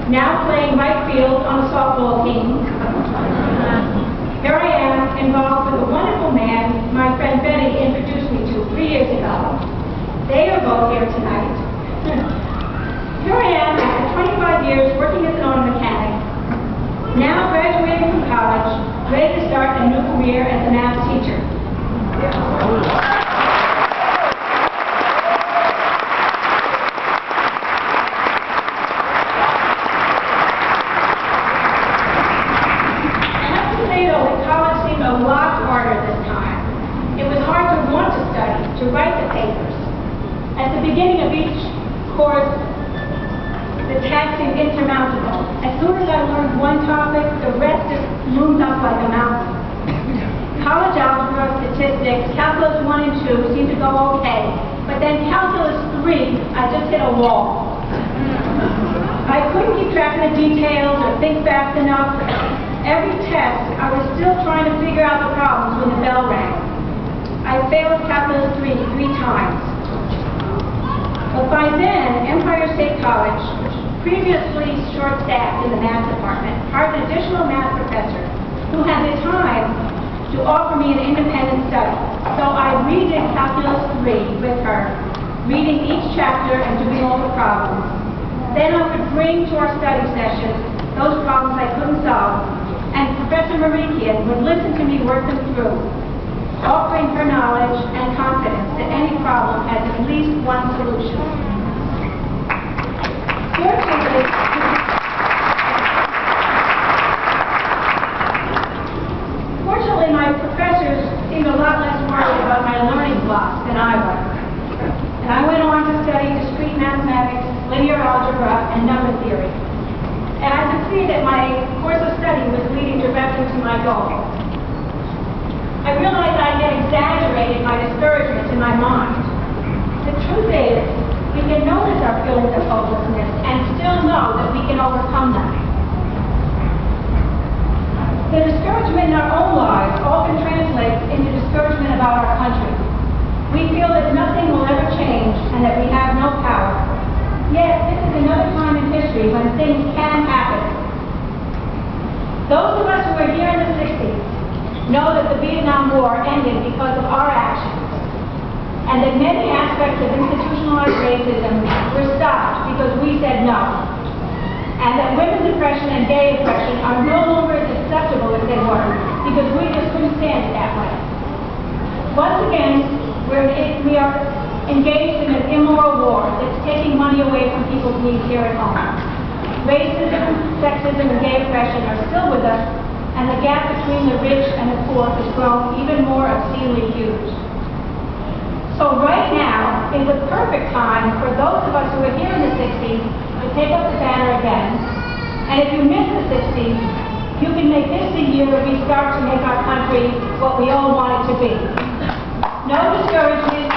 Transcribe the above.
now playing right field on a softball team. Here I am, involved with a wonderful man my friend Betty introduced me to 3 years ago. They are both here tonight. Here I am after 25 years working as an auto mechanic, now graduating from college, ready to start a new career as a math teacher. And up to say though, that college seemed a lot harder this time. It was hard to want to study, to write the papers. At the beginning of each course, the task seemed insurmountable. As soon as I learned one topic, the rest just loomed up like a mountain. College algebra, statistics, calculus 1 and 2 seemed to go okay, but then calculus 3, I just hit a wall. I couldn't keep track of the details or think fast enough. Every test, I was still trying to figure out the problems when the bell rang. I failed calculus 3 times. But by then, Empire State College, previously short-staffed in the math department, hired an additional math professor who had the time to offer me an independent study. So I redid calculus 3 with her, reading each chapter and doing all the problems. Then I would bring to our study sessions those problems I couldn't solve, and Professor Marikian would listen to me work them through, offering her knowledge and confidence that any problem has at least one solution. Fortunately, my professors seemed a lot less worried about my learning blocks than I was. And I went on to study discrete mathematics, linear algebra, and number theory. And I could see that my course of study was leading directly to my goal. I realized I had exaggerated my discouragement in my mind. The truth is, we can notice our feelings of hopelessness and still know that we can overcome them. The discouragement in our own lives often translates into discouragement about our country. We feel that nothing will ever change and that we have no power. Yet, this is another time in history when things can happen. Those of us who were here in the 60s know that the Vietnam War ended because of our actions, and that many aspects of institutionalized racism were stopped because we said no, and that women's oppression and gay oppression are no longer as acceptable as they were because we just couldn't stand it that way. Once again, we are engaged in an immoral war that's taking money away from people's needs here at home. Racism, sexism, and gay oppression are still with us, and the gap between the rich and the poor has grown even more obscenely huge. So right now is the perfect time for those of us who were here in the 60s to take up the banner again. And if you missed the 60s, you can make this the year we start to make our country what we all want it to be. No discouragement,